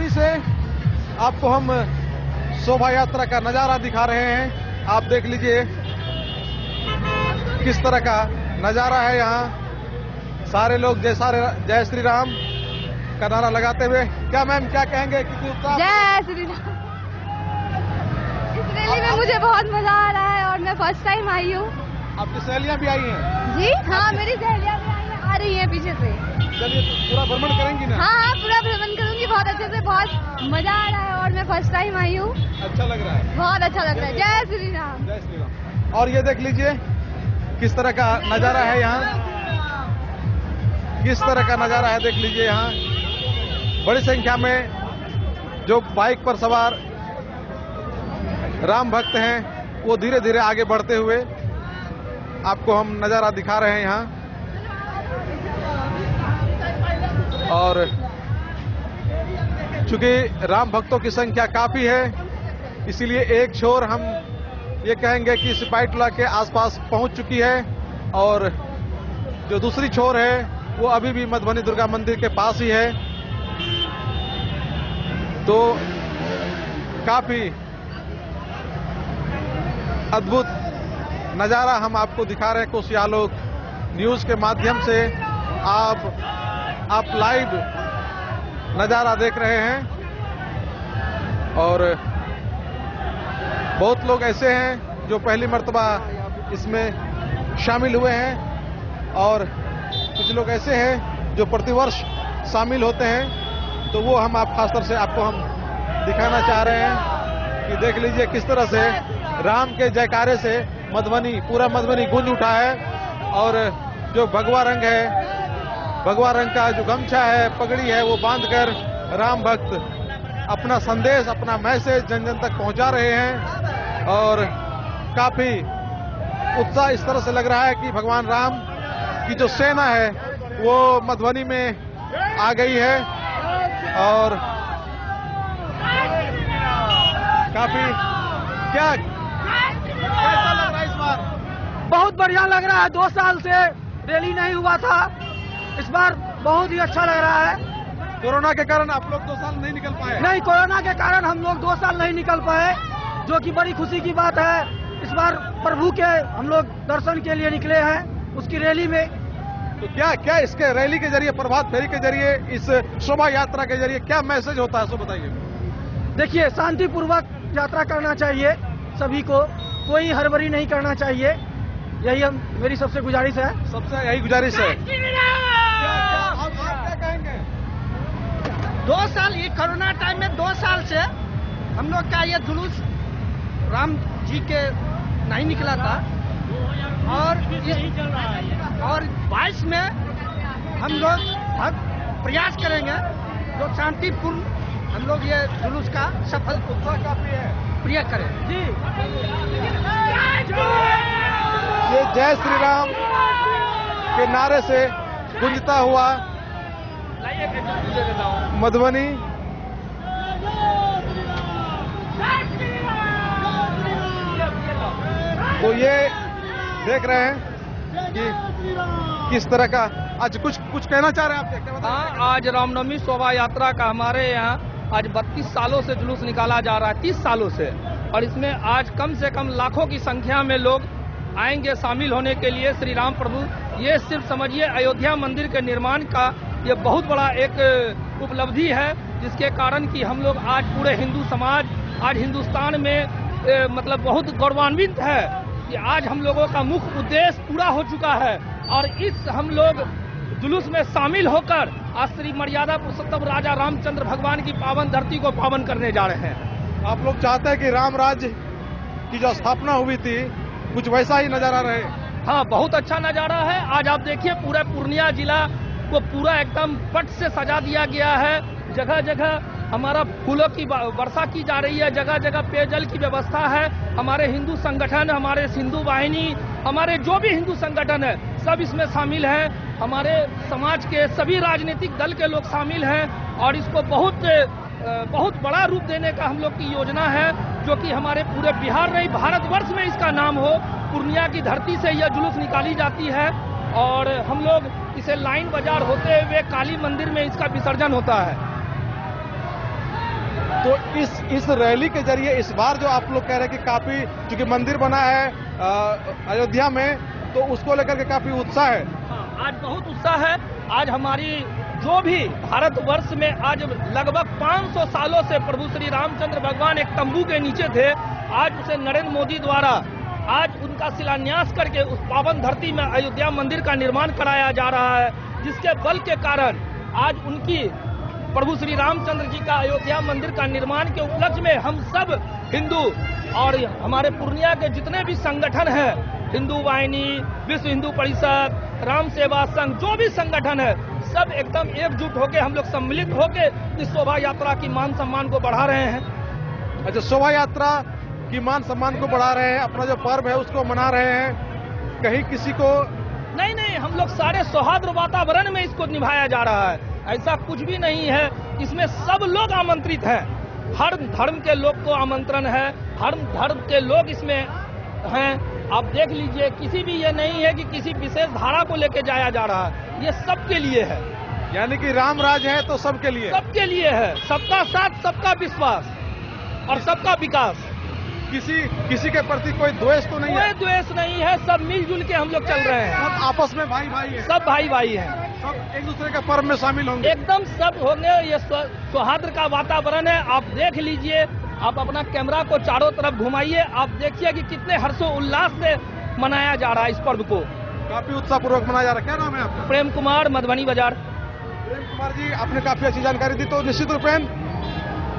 मधुबनी से आपको हम शोभा यात्रा का नजारा दिखा रहे हैं। आप देख लीजिए किस तरह का नजारा है। यहाँ सारे लोग जय श्री राम का नारा लगाते हुए। क्या मैम क्या कहेंगे? जय श्री राम। इस रैली में मुझे बहुत मजा आ रहा है और मैं फर्स्ट टाइम आई हूँ। आपकी सहेलियां भी आई हैं? जी हाँ, मेरी सहेलियां भी आ रही हैं पीछे से। चलिए पूरा भ्रमण करेंगी ना? हाँ, पूरा भ्रमण करूंगी बहुत अच्छे से। बहुत मजा आ रहा है और मैं फर्स्ट टाइम आई हूँ। अच्छा लग रहा है? बहुत अच्छा लग रहा है। जय श्री राम। जय श्री राम। और ये देख लीजिए किस तरह का नजारा है यहाँ, किस तरह का नजारा है देख लीजिए। यहाँ बड़ी संख्या में जो बाइक पर सवार राम भक्त हैं वो धीरे धीरे आगे बढ़ते हुए आपको हम नजारा दिखा रहे हैं यहाँ। और चूंकि राम भक्तों की संख्या काफी है, इसीलिए एक छोर हम ये कहेंगे कि सिपाहीटोला के आसपास पहुंच चुकी है और जो दूसरी छोर है वो अभी भी मधुबनी दुर्गा मंदिर के पास ही है। तो काफी अद्भुत नजारा हम आपको दिखा रहे हैं कोसियालोक न्यूज के माध्यम से। आप लाइव नजारा देख रहे हैं और बहुत लोग ऐसे हैं जो पहली मर्तबा इसमें शामिल हुए हैं और कुछ लोग ऐसे हैं जो प्रतिवर्ष शामिल होते हैं। तो वो हम खासतौर से आपको हम दिखाना चाह रहे हैं कि देख लीजिए किस तरह से राम के जयकारे से पूरा मधुबनी गूंज उठा है। और जो भगवा रंग है, भगवा रंग का जो गमछा है, पगड़ी है, वो बांधकर राम भक्त अपना संदेश, अपना मैसेज जन जन तक पहुंचा रहे हैं। और काफी उत्साह इस तरह से लग रहा है कि भगवान राम की जो सेना है वो मधुबनी में आ गई है और काफी कैसा लग रहा है इस बार? बहुत बढ़िया लग रहा है। 2 साल से रैली नहीं हुआ था, इस बार बहुत ही अच्छा लग रहा है। कोरोना के कारण आप लोग 2 साल नहीं निकल पाए? नहीं, कोरोना के कारण हम लोग 2 साल नहीं निकल पाए, जो कि बड़ी खुशी की बात है। इस बार प्रभु के हम लोग दर्शन के लिए निकले हैं उसकी रैली में। तो क्या इसके रैली के जरिए, प्रभात फेरी के जरिए, इस शोभा यात्रा के जरिए क्या मैसेज होता है, सो बताइए। देखिए, शांतिपूर्वक यात्रा करना चाहिए सभी को, कोई हड़बड़ी नहीं करना चाहिए। यही मेरी सबसे गुजारिश है। सबसे यही गुजारिश है। आप क्या कहेंगे? 2 साल, ये कोरोना टाइम में 2 साल से हम लोग का ये जुलूस राम जी के नहीं निकला था और 22 में हम लोग प्रयास करेंगे जो शांतिपूर्ण हम लोग ये जुलूस का सफल प्रिय करें। जी, ये जय श्री राम के नारे से गूंजता हुआ मधुबनी तो ये देख रहे हैं कि किस तरह का आज कुछ कहना चाह रहे हैं आप? हाँ, आज रामनवमी शोभा यात्रा का हमारे यहाँ आज 32 सालों से जुलूस निकाला जा रहा है, 30 सालों से, और इसमें आज कम से कम लाखों की संख्या में लोग आएंगे शामिल होने के लिए। श्री राम प्रभु, ये सिर्फ समझिए अयोध्या मंदिर के निर्माण का ये बहुत बड़ा एक उपलब्धि है, जिसके कारण कि हम लोग आज पूरे हिंदू समाज आज हिंदुस्तान में मतलब बहुत गौरवान्वित है कि आज हम लोगों का मुख्य उद्देश्य पूरा हो चुका है और इस हम लोग जुलूस में शामिल होकर आज श्री मर्यादा पुरुषोत्तम राजा रामचंद्र भगवान की पावन धरती को पावन करने जा रहे हैं। आप लोग चाहते हैं कि राम राज्य की जो स्थापना हुई थी कुछ वैसा ही नजारा रहे? हाँ, बहुत अच्छा नजारा है। आज आप देखिए पूरा पूर्णिया जिला को पूरा एकदम पट से सजा दिया गया है। जगह जगह हमारा फूलों की वर्षा की जा रही है, जगह जगह पेयजल की व्यवस्था है। हमारे हिंदू संगठन, हमारे हिंदू वाहिनी, हमारे जो भी हिंदू संगठन है सब इसमें शामिल हैं। हमारे समाज के सभी राजनीतिक दल के लोग शामिल हैं और इसको बहुत बड़ा रूप देने का हम लोग की योजना है, जो कि हमारे पूरे बिहार नहीं भारतवर्ष में इसका नाम हो। पूर्णिया की धरती से यह जुलूस निकाली जाती है और हम लोग इसे लाइन बाजार होते हुए काली मंदिर में इसका विसर्जन होता है। तो इस रैली के जरिए इस बार जो आप लोग कह रहे हैं कि काफी, चूंकि मंदिर बना है अयोध्या में, तो उसको लेकर के काफी उत्साह है। आज बहुत उत्साह है। आज हमारी जो भी भारतवर्ष में आज लगभग 500 सालों से प्रभु श्री रामचंद्र भगवान एक तंबू के नीचे थे, आज उसे नरेंद्र मोदी द्वारा आज उनका शिलान्यास करके उस पावन धरती में अयोध्या मंदिर का निर्माण कराया जा रहा है, जिसके बल के कारण आज उनकी प्रभु श्री रामचंद्र जी का अयोध्या मंदिर का निर्माण के उपलक्ष्य में हम सब हिंदू और हमारे पूर्णिया के जितने भी संगठन हैं, हिंदू वाहिनी, विश्व हिंदू परिषद, राम सेवा संघ, जो भी संगठन है, सब एकदम एकजुट होकर हम लोग सम्मिलित होकर इस शोभा यात्रा की मान सम्मान को बढ़ा रहे हैं। अच्छा, शोभा यात्रा की मान सम्मान को बढ़ा रहे हैं, अपना जो पर्व है उसको मना रहे हैं, कहीं किसी को नहीं, हम लोग सारे सौहार्द वातावरण में इसको निभाया जा रहा है। ऐसा कुछ भी नहीं है, इसमें सब लोग आमंत्रित हैं, हर धर्म के लोग को आमंत्रण है, हर धर्म के लोग इसमें हैं। आप देख लीजिए, किसी भी ये नहीं है कि किसी विशेष धारा को लेकर जाया जा रहा है, ये सबके लिए है। यानी कि राम राज है तो सबके लिए, सबके लिए है, सबका साथ, सबका विश्वास और सबका विकास। किसी के प्रति कोई द्वेष तो नहीं है? कोई द्वेष नहीं है, सब मिलजुल के हम लोग चल रहे हैं, सब आपस में भाई भाई है, सब भाई भाई हैं, सब एक दूसरे के पर्व में शामिल होंगे, एकदम सब होंगे। ये सौहार्द का वातावरण है। आप देख लीजिए, आप अपना कैमरा को चारों तरफ घुमाइए, आप देखिए कि कितने हर्षोल्लास से मनाया जा रहा है इस पर्व को। काफी उत्साह पूर्वक मनाया जा रहा है। क्या नाम है आपका? प्रेम कुमार, मधुबनी बाजार। प्रेम कुमार जी, आपने काफी अच्छी जानकारी दी। तो निश्चित रूपेण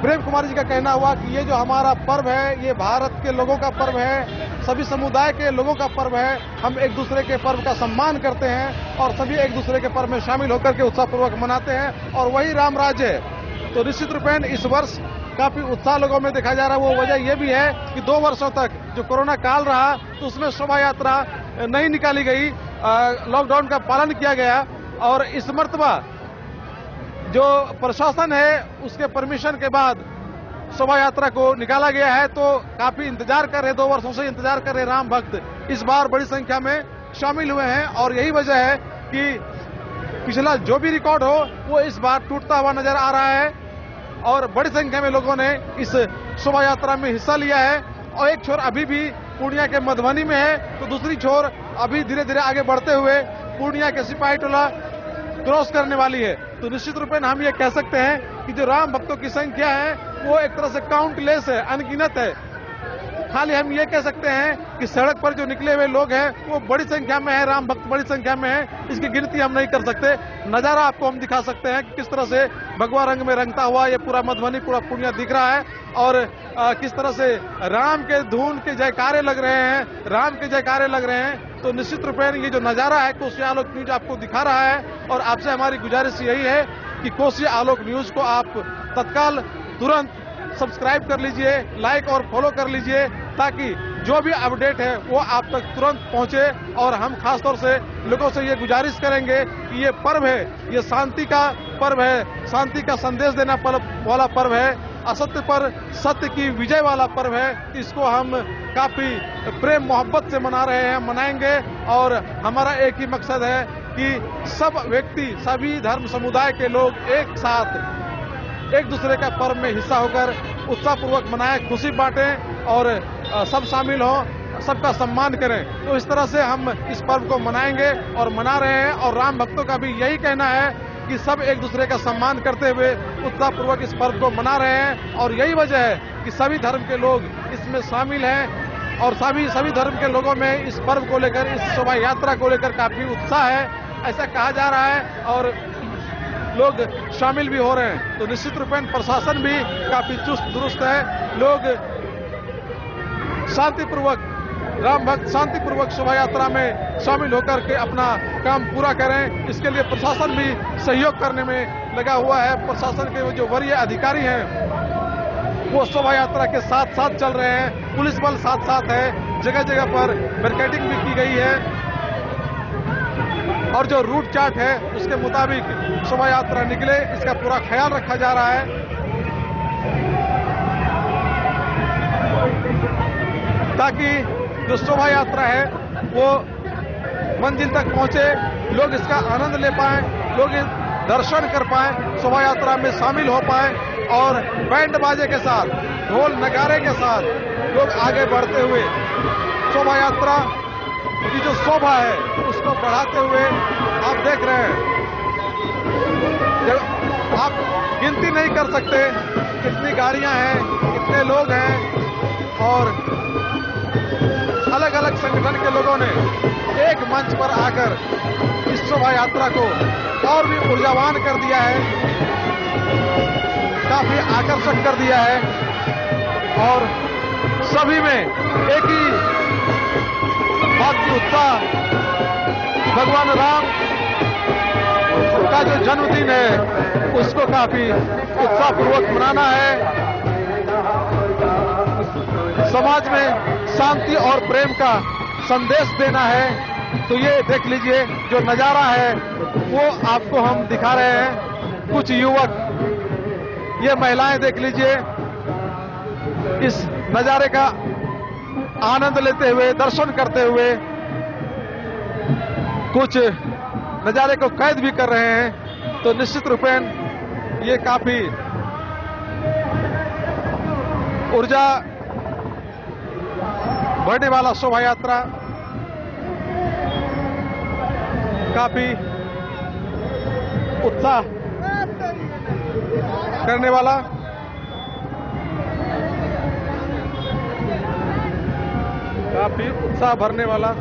प्रेम कुमार जी का कहना हुआ कि ये जो हमारा पर्व है, ये भारत के लोगों का पर्व है, सभी समुदाय के लोगों का पर्व है। हम एक दूसरे के पर्व का सम्मान करते हैं और सभी एक दूसरे के पर्व में शामिल होकर के उत्साहपूर्वक मनाते हैं, और वही राम राज्य है। तो निश्चित रूपेण इस वर्ष काफी उत्साह लोगों में देखा जा रहा है। वो वजह ये भी है कि 2 वर्षों तक जो कोरोना काल रहा, तो उसमें शोभा यात्रा नहीं निकाली गई, लॉकडाउन का पालन किया गया, और इस मर्तबा जो प्रशासन है उसके परमिशन के बाद शोभा यात्रा को निकाला गया है। तो काफी इंतजार कर रहे, 2 वर्षों से इंतजार कर रहे राम भक्त इस बार बड़ी संख्या में शामिल हुए हैं, और यही वजह है कि पिछला जो भी रिकॉर्ड हो वो इस बार टूटता हुआ नजर आ रहा है, और बड़ी संख्या में लोगों ने इस शोभा यात्रा में हिस्सा लिया है। और एक छोर अभी भी पूर्णिया के मधुबनी में है, तो दूसरी छोर अभी धीरे धीरे आगे बढ़ते हुए पूर्णिया के सिपाही टोला क्रॉस करने वाली है। तो निश्चित रूप में हम ये कह सकते हैं कि जो राम भक्तों की संख्या है वो एक तरह से काउंटलेस है, अनगिनत है। खाली हम ये कह सकते हैं कि सड़क पर जो निकले हुए लोग हैं वो बड़ी संख्या में है, राम भक्त बड़ी संख्या में है, इसकी गिनती हम नहीं कर सकते। नजारा आपको हम दिखा सकते हैं कि किस तरह से भगवा रंग में रंगता हुआ ये पूरा मधुबनी, पूरा पूर्णिया दिख रहा है, और किस तरह से राम के धून के जयकारे लग रहे हैं, राम के जयकारे लग रहे हैं। तो निश्चित रूप में ये जो नजारा है कोसी आलोक न्यूज आपको दिखा रहा है, और आपसे हमारी गुजारिश यही है कि कोसी आलोक न्यूज को आप तत्काल तुरंत सब्सक्राइब कर लीजिए, लाइक और फॉलो कर लीजिए, ताकि जो भी अपडेट है वो आप तक तुरंत पहुंचे। और हम खास तौर से लोगों से ये गुजारिश करेंगे कि ये पर्व है, ये शांति का पर्व है, शांति का संदेश देना वाला पर्व है, असत्य पर सत्य की विजय वाला पर्व है। इसको हम काफी प्रेम मोहब्बत से मना रहे हैं, मनाएंगे, और हमारा एक ही मकसद है कि सब व्यक्ति, सभी धर्म समुदाय के लोग एक साथ एक दूसरे का पर्व में हिस्सा होकर उत्साहपूर्वक मनाएं, खुशी बांटें, और सब शामिल हों, सबका सम्मान करें। तो इस तरह से हम इस पर्व को मनाएंगे और मना रहे हैं, और राम भक्तों का भी यही कहना है कि सब एक दूसरे का सम्मान करते हुए उत्साहपूर्वक इस पर्व को मना रहे हैं। और यही वजह है कि सभी धर्म के लोग इसमें शामिल हैं, और सभी धर्म के लोगों में इस पर्व को लेकर, इस शोभा यात्रा को लेकर काफी उत्साह है, ऐसा कहा जा रहा है, और लोग शामिल भी हो रहे हैं। तो निश्चित रूप में प्रशासन भी काफी चुस्त दुरुस्त है, लोग शांतिपूर्वक, राम भक्त शांतिपूर्वक शोभा यात्रा में शामिल होकर के अपना काम पूरा करें। इसके लिए प्रशासन भी सहयोग करने में लगा हुआ है। प्रशासन के जो वरीय अधिकारी हैं वो शोभा यात्रा के साथ साथ चल रहे हैं, पुलिस बल साथ साथ है, जगह जगह पर बैरिकेडिंग भी की गई है, और जो रूट चार्ट है उसके मुताबिक शोभा यात्रा निकले, इसका पूरा ख्याल रखा जा रहा है, ताकि जो शोभा यात्रा है वो मंजिल तक पहुंचे, लोग इसका आनंद ले पाएं, लोग दर्शन कर पाएं, शोभा यात्रा में शामिल हो पाएं। और बैंड बाजे के साथ, ढोल नगारे के साथ लोग आगे बढ़ते हुए शोभा यात्रा की जो शोभा है उसको बढ़ाते हुए आप देख रहे हैं। आप गिनती नहीं कर सकते कितनी गाड़ियां हैं, कितने लोग हैं, और अलग अलग संगठन के लोगों ने एक मंच पर आकर इस शोभा यात्रा को और भी ऊर्जावान कर दिया है, काफी आकर्षक कर दिया है। और सभी में एक ही बात की उत्साह, भगवान राम का जो जन्मदिन है उसको काफी उत्साहपूर्वक मनाना है, समाज में शांति और प्रेम का संदेश देना है। तो ये देख लीजिए जो नजारा है वो आपको हम दिखा रहे हैं। कुछ युवक, ये महिलाएं देख लीजिए इस नजारे का आनंद लेते हुए, दर्शन करते हुए, कुछ नजारे को कैद भी कर रहे हैं। तो निश्चित रूपेण ये काफी ऊर्जा बढ़ने वाला शोभा यात्रा, काफी उत्साह करने वाला, काफी उत्साह भरने वाला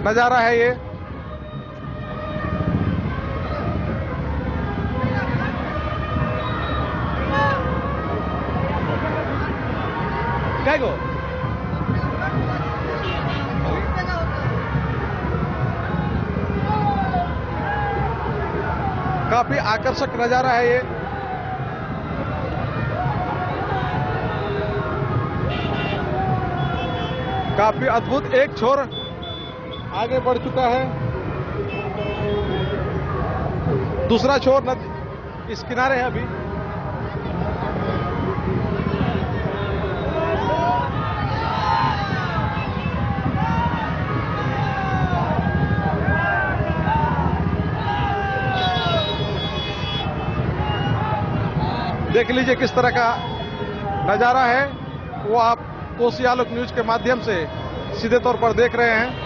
नजारा है ये। क्या गो काफी आकर्षक नजारा है ये। काफी अद्भुत। एक छोर आगे बढ़ चुका है, दूसरा छोर नदी इस किनारे है अभी। देख लीजिए किस तरह का नजारा है, वो आप कोसी आलोक न्यूज के माध्यम से सीधे तौर पर देख रहे हैं।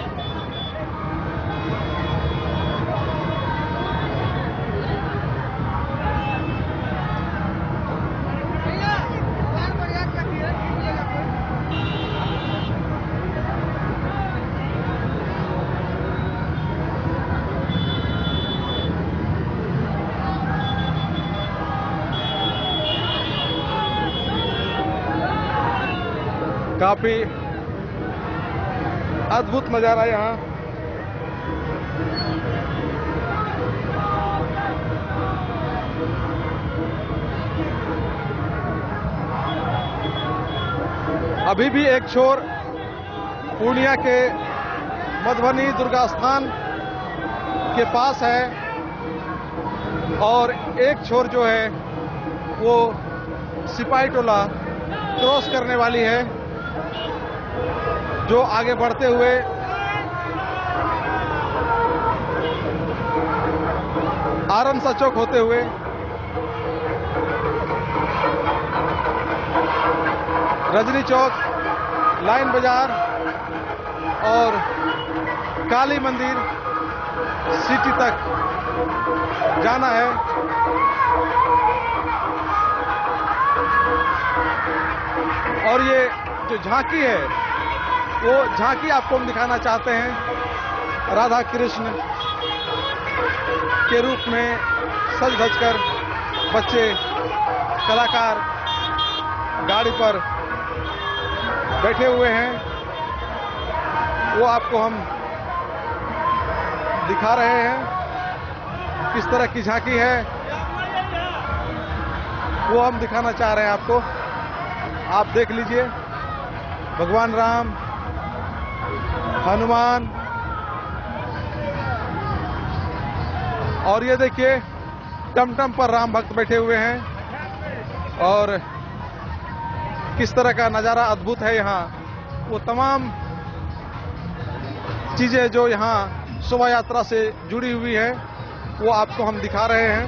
काफी अद्भुत नजारा यहाँ। अभी भी एक छोर पूर्णिया के मधुबनी दुर्गा स्थान के पास है और एक छोर जो है वो सिपाही टोला क्रॉस करने वाली है, जो आगे बढ़ते हुए आरंसा चौक होते हुए रजनी चौक, लाइन बाजार और काली मंदिर सिटी तक जाना है। और ये जो झांकी है वो झांकी आपको हम दिखाना चाहते हैं। राधा कृष्ण के रूप में सज धज कर बच्चे, कलाकार गाड़ी पर बैठे हुए हैं, वो आपको हम दिखा रहे हैं। किस तरह की झांकी है वो हम दिखाना चाह रहे हैं आपको। आप देख लीजिए, भगवान राम, हनुमान, और ये देखिए टमटम पर राम भक्त बैठे हुए हैं। और किस तरह का नजारा अद्भुत है यहाँ। वो तमाम चीजें जो यहाँ शोभा यात्रा से जुड़ी हुई है वो आपको हम दिखा रहे हैं।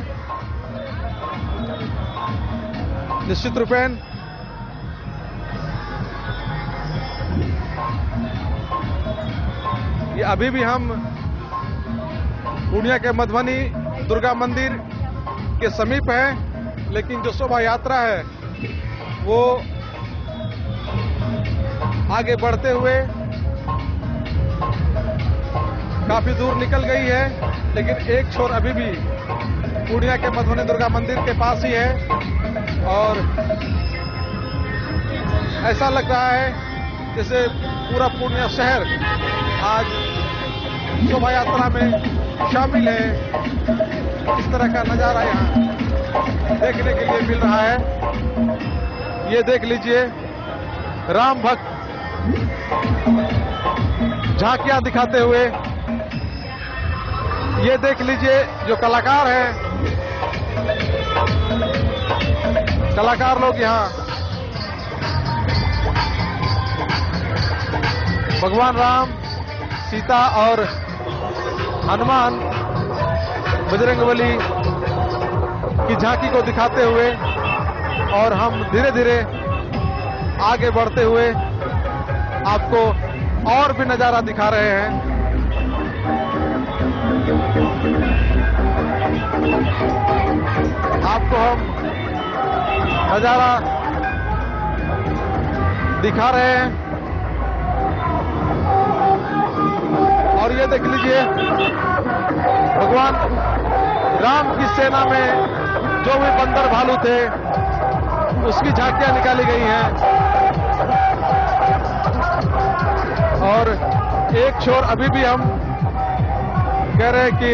निश्चित रूपेण ये अभी भी हम पूर्णिया के मधुबनी दुर्गा मंदिर के समीप है, लेकिन जो शोभा यात्रा है वो आगे बढ़ते हुए काफी दूर निकल गई है, लेकिन एक छोर अभी भी पूर्णिया के मधुबनी दुर्गा मंदिर के पास ही है और ऐसा लग रहा है जैसे पूरा पूर्णिया शहर आज शोभा यात्रा में शामिल है। इस तरह का नजारा यहाँ देखने के लिए मिल रहा है। ये देख लीजिए, राम भक्त झांकियां दिखाते हुए, ये देख लीजिए जो कलाकार हैं, कलाकार लोग यहाँ भगवान राम, सीता और हनुमान, बजरंगबली की झांकी को दिखाते हुए और हम धीरे धीरे आगे बढ़ते हुए आपको और भी नजारा दिखा रहे हैं। आपको हम नजारा दिखा रहे हैं और ये देख लीजिए भगवान राम की सेना में जो भी बंदर भालू थे उसकी झांकियां निकाली गई हैं और एक छोर अभी भी हम कह रहे हैं कि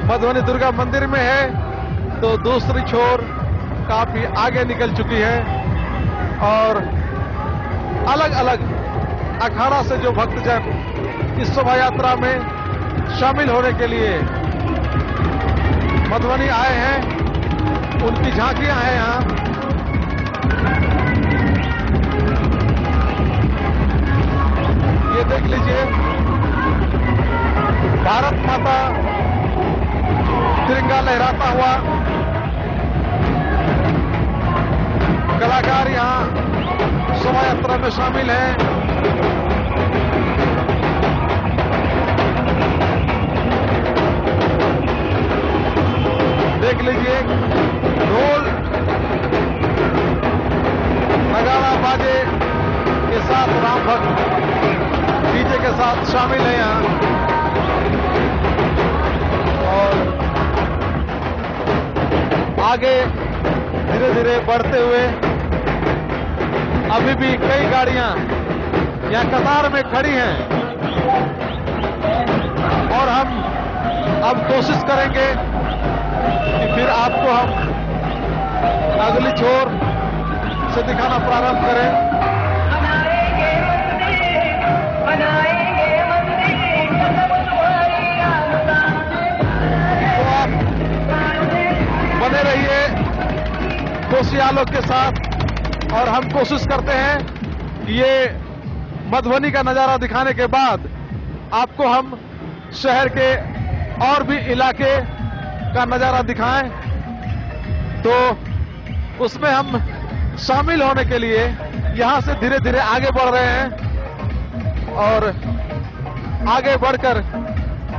मधुबनी दुर्गा मंदिर में है, तो दूसरी छोर काफी आगे निकल चुकी है और अलग अलग अखाड़ा से जो भक्तजन इस शोभा यात्रा में शामिल होने के लिए मधुबनी आए हैं, उनकी झांकियां हैं यहाँ। ये देख लीजिए, भारत माता तिरंगा लहराता हुआ कलाकार यहाँ शोभा यात्रा में शामिल हैं। देख लीजिए, ढोल नगाड़ा बाजे के साथ राम भक्त डीजे के साथ शामिल है यहाँ और आगे धीरे धीरे बढ़ते हुए अभी भी कई गाड़ियां यहाँ कतार में खड़ी हैं और हम अब कोशिश करेंगे कि फिर आपको हम अगली छोर से दिखाना प्रारंभ करें। तो आप बने रहिए कोसियालों के साथ और हम कोशिश करते हैं कि ये मधुबनी का नजारा दिखाने के बाद आपको हम शहर के और भी इलाके का नजारा दिखाएं, तो उसमें हम शामिल होने के लिए यहां से धीरे धीरे आगे बढ़ रहे हैं और आगे बढ़कर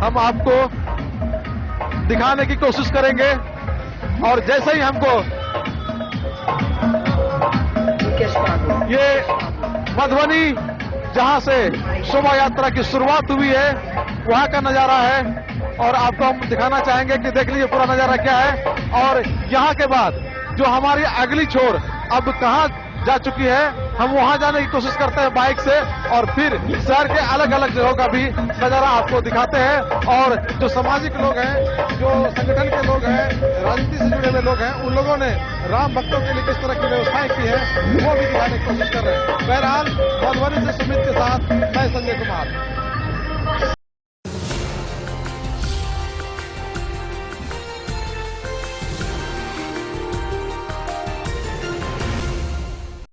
हम आपको दिखाने की कोशिश करेंगे और जैसे ही हमको ये मधुबनी जहां से शोभा यात्रा की शुरुआत हुई है वहां का नजारा है और आपको हम दिखाना चाहेंगे कि देख लीजिए पूरा नजारा क्या है और यहाँ के बाद जो हमारी अगली छोर अब कहाँ जा चुकी है, हम वहां जाने की कोशिश करते हैं बाइक से और फिर शहर के अलग अलग जगहों का भी नजारा आपको दिखाते हैं और जो सामाजिक लोग हैं, जो संगठन के लोग हैं, राजनीति से जुड़े हुए लोग हैं, उन लोगों ने राम भक्तों के लिए किस तरह की व्यवस्थाएं की है वो भी दिखाने की कोशिश कर रहे हैं। बहरहाल मधुबनी से सुमित के साथ मैं संजय कुमार।